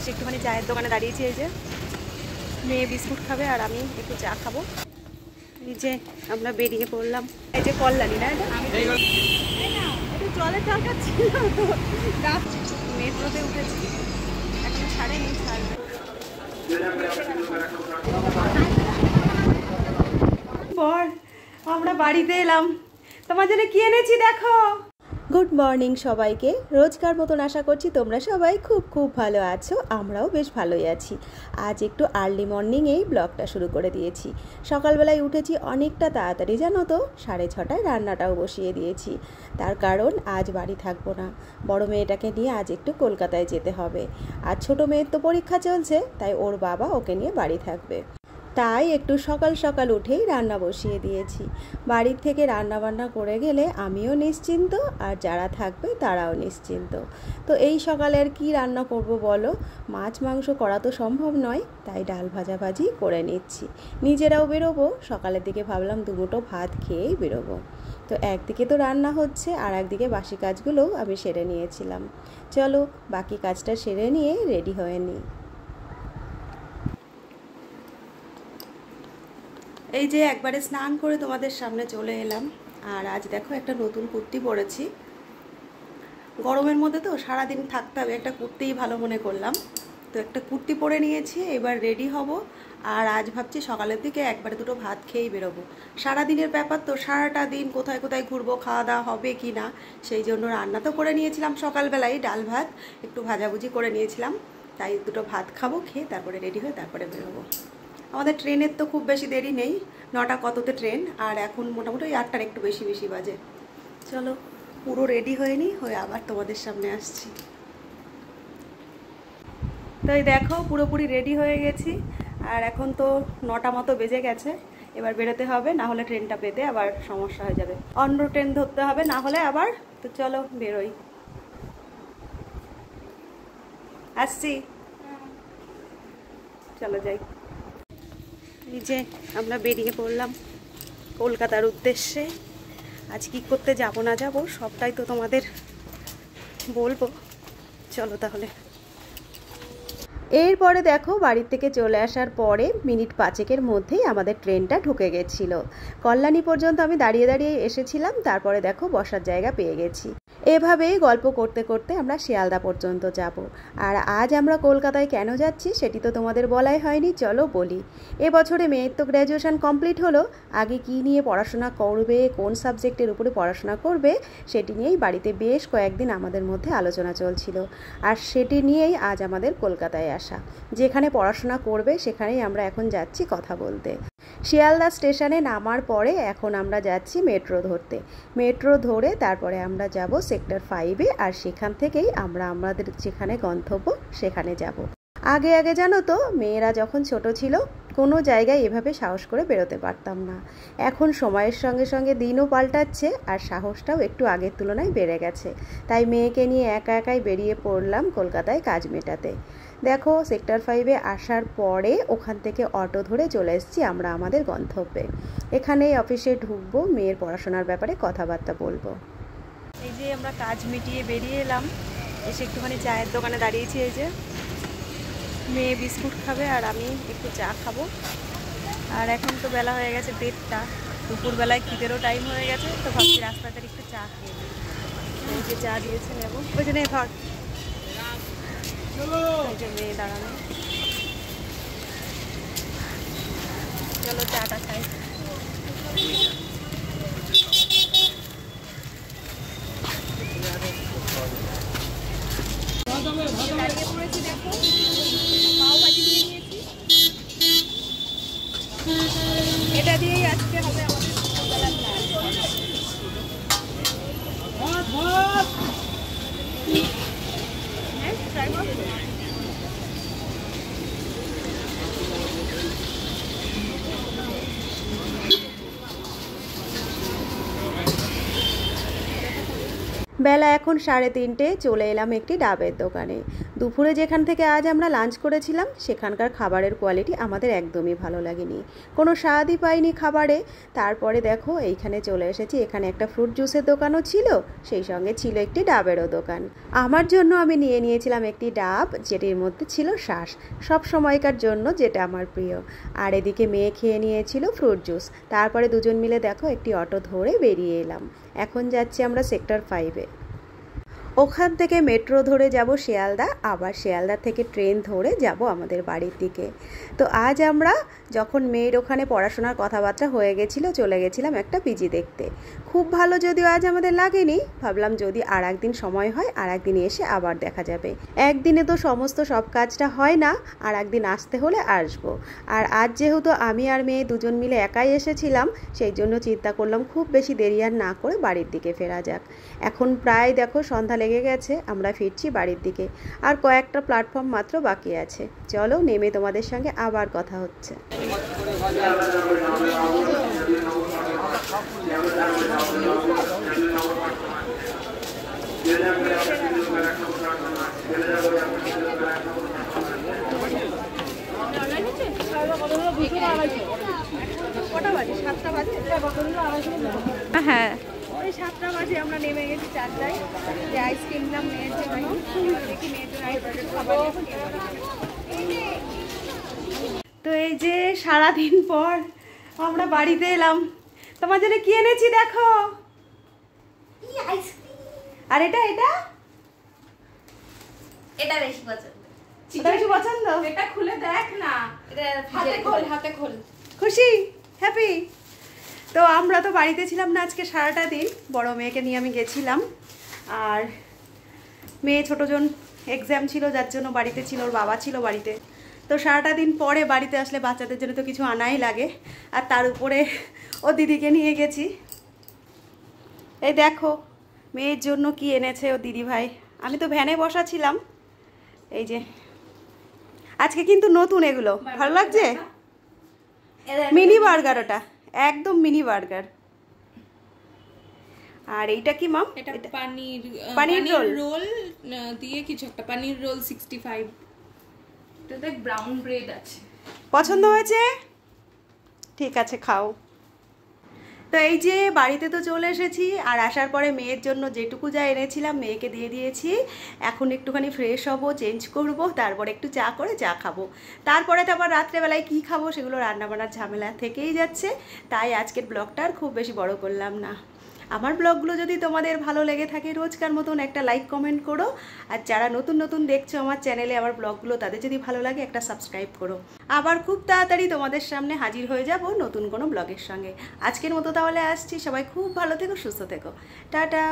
এসে একটুখানি চায়ের দোকানে দাঁড়িয়েছি। এই যে মেয়ে বিস্কুট খাবে আর আমি একটু চা খাবো। এই যে আমরা বেরিয়ে পড়লাম। এই যে কল্যাণী না, এটা জলের দরকার ছিল তো মেট্রোতে উঠেছি, এখনো ছাড়েনি, ছাড়বে। পর আমরা বাড়িতে এলাম, তোমার জন্য কি এনেছি দেখো। গুড মর্নিং সবাইকে। রোজকার মতন আশা করছি তোমরা সবাই খুব খুব ভালো আছো, আমরাও বেশ ভালোই আছি। আজ একটু আর্লি মর্নিংয়েই ব্লগটা শুরু করে দিয়েছি। সকালবেলায় উঠেছি অনেকটা তাড়াতাড়ি, জানো তো, 6:30টায় রান্নাটাও বসিয়ে দিয়েছি। তার কারণ আজ বাড়ি থাকবো না, বড় মেয়েটাকে নিয়ে আজ একটু কলকাতায় যেতে হবে। আর ছোটো মেয়ের তো পরীক্ষা চলছে, তাই ওর বাবা ওকে নিয়ে বাড়ি থাকবে। তাই একটু সকাল সকাল উঠেই রান্না বসিয়ে দিয়েছি। বাড়ির থেকে রান্না বান্না করে গেলে আমিও নিশ্চিন্ত, আর যারা থাকবে তারাও নিশ্চিন্ত। তো এই সকালে আর কী রান্না করব বলো, মাছ মাংস করা তো সম্ভব নয়, তাই ডাল ভাজাভাজি করে নিচ্ছি। নিজেরাও বেরোবো, সকালের দিকে ভাবলাম দুমুঠো ভাত খেয়েই বেরোবো। তো একদিকে তো রান্না হচ্ছে, আর একদিকে বাসি কাজগুলোও আমি সেরে নিয়েছিলাম। চলো বাকি কাজটা সেরে নিয়ে রেডি হয়ে নিই। এই যে একবারে স্নান করে তোমাদের সামনে চলে এলাম। আর আজ দেখো একটা নতুন কুর্তি পরেছি। গরমের মধ্যে তো সারাদিন থাকতে হবে, একটা কুর্তিই ভালো মনে করলাম, তো একটা কুর্তি পরে নিয়েছি। এবার রেডি হব, আর আজ ভাবছি সকালের দিকে একবারে দুটো ভাত খেয়েই বেরোবো। সারাদিনের ব্যাপার তো, সারাটা দিন কোথায় কোথায় ঘুরবো, খাওয়া দাওয়া হবে কি না, সেই জন্য রান্না তো করে নিয়েছিলাম সকালবেলায়, ডাল ভাত একটু ভাজাভুজি করে নিয়েছিলাম। তাই দুটো ভাত খাবো, খেয়ে তারপরে রেডি হয়ে তারপরে বেরোবো। আমাদের ট্রেনের তো খুব বেশি দেরি নেই, 9টা কততে ট্রেন, আর এখন মোটামুটি 8টার একটু বেশি বেশি বাজে। চলো পুরো রেডি হয়ে নিই, হয়ে আবার তোমাদের সামনে আসছি। তো এই দেখো পুরোপুরি রেডি হয়ে গেছি, আর এখন তো 9টা মতো বেজে গেছে। এবার বেরোতে হবে, না হলে ট্রেনটা পেতে আবার সমস্যা হয়ে যাবে, অন্য ট্রেন ধরতে হবে না হলে আবার। তো চলো বেরোই, আসছি, চলো যাই। এই যে আমরা বেরিয়ে পড়লাম কলকাতার উদ্দেশ্যে। আজ কি করতে যাব না যাব সবটাই তো তোমাদের বলবো, চলো তাহলে। এরপরে দেখো বাড়ির থেকে চলে আসার পরে মিনিট 5-এর মধ্যেই আমাদের ট্রেনটা ঢুকে গেছিল। কল্যাণী পর্যন্ত আমি দাঁড়িয়ে দাঁড়িয়ে এসেছিলাম, তারপরে দেখো বসার জায়গা পেয়ে গেছি। এভাবেই গল্প করতে করতে আমরা শিয়ালদা পর্যন্ত যাব। আর আজ আমরা কলকাতায় কেন যাচ্ছি সেটি তো তোমাদের বলাই হয়নি, চলো বলি। এবছরে মেয়ের তো গ্র্যাজুয়েশন কমপ্লিট হলো, আগে কি নিয়ে পড়াশোনা করবে, কোন সাবজেক্টের উপরে পড়াশোনা করবে, সেটি নিয়েই বাড়িতে বেশ কয়েকদিন আমাদের মধ্যে আলোচনা চলছিল। আর সেটি নিয়েই আজ আমাদের কলকাতায় আসা। যেখানে পড়াশোনা করবে সেখানেই আমরা এখন যাচ্ছি কথা বলতে। শিয়ালদা স্টেশনে নামার পরে এখন আমরা যাচ্ছি মেট্রো ধরতে। মেট্রো ধরে তারপরে আমরা যাব সেক্টর 5-এ, আর সেখান থেকেই আমরা আমাদের যেখানে গন্তব্য সেখানে যাব। আগে আগে জানো তো, মেয়েরা যখন ছোট ছিল কোনো জায়গায় এভাবে সাহস করে বেরোতে পারতাম না। এখন সময়ের সঙ্গে সঙ্গে দিনও পাল্টাচ্ছে, আর সাহসটাও একটু আগের তুলনায় বেড়ে গেছে। তাই মেয়েকে নিয়ে একা একাই বেরিয়ে পড়লাম কলকাতায় কাজ মেটাতে। দেখো সেক্টর 5-এ আসার পরে ওখান থেকে অটো ধরে চলে এসেছি আমরা আমাদের গন্তব্যে। এখানেই অফিসে ঢুকবো, মেয়ের পড়াশোনার ব্যাপারে কথাবার্তা বলবো। এই যে আমরা কাজ মিটিয়ে বেরিয়ে এলাম, এসে একটুখানি চায়ের দোকানে দাঁড়িয়েছি। এই যে মেয়ে বিস্কুট খাবে আর আমি একটু চা খাবো। আর এখন তো বেলা হয়ে গেছে 1:30, দুপুরবেলায় খিদেরও টাইম হয়ে গেছে, তো ভাবছি রাস্তাতে একটু চা খেয়ে নিই। এই যে চা দিয়েছে নেবো, ওই জন্য ধর মেয়ে দাঁড়ানো, চলো চাটা খাই। দাঁড়িয়ে পড়েছি, দেখো পাও ভাজি নিয়ে নিয়েছি, এটা দিয়েই আজকে হবে আমাদের সকালবেলা বেলা এখন 3:30, চলে এলাম একটি ডাবের দোকানে। দুপুরে যেখান থেকে আজ আমরা লাঞ্চ করেছিলাম সেখানকার খাবারের কোয়ালিটি আমাদের একদমই ভালো লাগেনি, কোনো স্বাদই পাইনি খাবারে। তারপরে দেখো এইখানে চলে এসেছি, এখানে একটা ফ্রুট জুসের দোকানও ছিল, সেই সঙ্গে ছিল একটি ডাবেরও দোকান। আমার জন্য আমি নিয়ে নিয়েছিলাম একটি ডাব, যেটির মধ্যে ছিল শ্বাস, সব সময়কার জন্য যেটা আমার প্রিয়। আর এদিকে মেয়ে খেয়ে নিয়েছিল ফ্রুট জুস। তারপরে দুজন মিলে দেখো একটি অটো ধরে বেরিয়ে এলাম। এখন যাচ্ছি আমরা সেক্টর 5-এ। ওখান থেকে মেট্রো ধরে যাব শিয়ালদা, আবার শিয়ালদা থেকে ট্রেন ধরে যাব আমাদের বাড়ির দিকে। তো আজ আমরা যখন মেয়ের ওখানে পড়াশোনার কথাবার্তা হয়ে গেছিলো, চলে গেছিলাম একটা পিজি দেখতে। খুব ভালো যদিও আজ আমাদের লাগেনি, ভাবলাম যদি আর একদিন সময় হয় আর একদিন এসে আবার দেখা যাবে। একদিনে তো সমস্ত সব কাজটা হয় না, আর একদিন আসতে হলে আসবো। আর আজ যেহেতু আমি আর মেয়ে দুজন মিলে একাই এসেছিলাম, সেই জন্য চিন্তা করলাম খুব বেশি দেরি আর না করে বাড়ির দিকে ফেরা যাক। এখন প্রায় দেখো সন্ধ্যা লেগে গেছে, আমরা ফিরছি বাড়ির দিকে। আর কয়েকটা প্ল্যাটফর্ম মাত্র বাকি আছে, চলো নেমে তোমাদের সঙ্গে আবার কথা হচ্ছে। হ্যাঁ, ওই 7টা বাজে আমরা নেমে গেছি 4টায়, যে আইসক্রিম নিলাম মেয়ের জন্য, দেখি মেয়ের জন্য আইসক্রিম খাবার। তো এই যে সারাদিন পর আমরা বাড়িতে এলাম, তোমার জন্য কি এনেছি দেখো। আর এটা এটা এটা বেশি পছন্দ, এটা বেশি পছন্দ। এটা খুলে দেখ না, এটা হাতে খোল, হাতে খোল। খুশি, হ্যাপি। তো আমরা তো বাড়িতে ছিলাম না আজকে সারাটা দিন, বড় মেয়েকে নিয়ে আমি গেছিলাম। আর মেয়ে ছোটজন এক্সাম ছিল, যার জন্য বাড়িতে ছিল, ওর বাবা ছিল বাড়িতে। তো সারাটা দিন পরে বাড়িতে আসলে বাচ্চাদের জন্য তো কিছু আনাই লাগে, আর তার উপরে ও দিদিকে নিয়ে গেছি। এই দেখো মেয়ের জন্য কি এনেছে ও দিদি ভাই। আমি তো ভ্যানে বসা ছিলাম। এই যে আজকে কিন্তু নতুন এগুলো, ভালো লাগছে। মিনি বার্গার, ওটা একদম মিনি বার্গার। আর এইটা কি মাম? এটা পানির রোল দিয়ে কিছু একটা, পানির রোল 65। এটা দেখ ব্রাউন ব্রেড আছে। পছন্দ হয়েছে? ঠিক আছে, খাও। তো এই যে বাড়িতে তো চলে এসেছি, আর আসার পরে মেয়ের জন্য যেটুকু যা এনেছিলাম মেয়েকে দিয়ে দিয়েছি। এখন একটুখানি ফ্রেশ হব, চেঞ্জ করব, তারপরে একটু চা করে চা খাবো। তারপরে তো আবার রাত্রেবেলায় কী খাবো সেগুলো রান্নাবান্নার ঝামেলা থেকেই যাচ্ছে, তাই আজকের ব্লগটা আর খুব বেশি বড় করলাম না। আমার ব্লগগুলো যদি তোমাদের ভালো লেগে থাকে, রোজকার মতন একটা লাইক কমেন্ট করো। আর যারা নতুন নতুন দেখছো আমার চ্যানেলে আমার ব্লগগুলো, তাদের যদি ভালো লাগে একটা সাবস্ক্রাইব করো। আবার খুব তাড়াতাড়ি তোমাদের সামনে হাজির হয়ে যাব নতুন কোনো ব্লগের সঙ্গে। আজকের মতো তাহলে আসছি, সবাই খুব ভালো থেকো, সুস্থ থেকো, টাটা।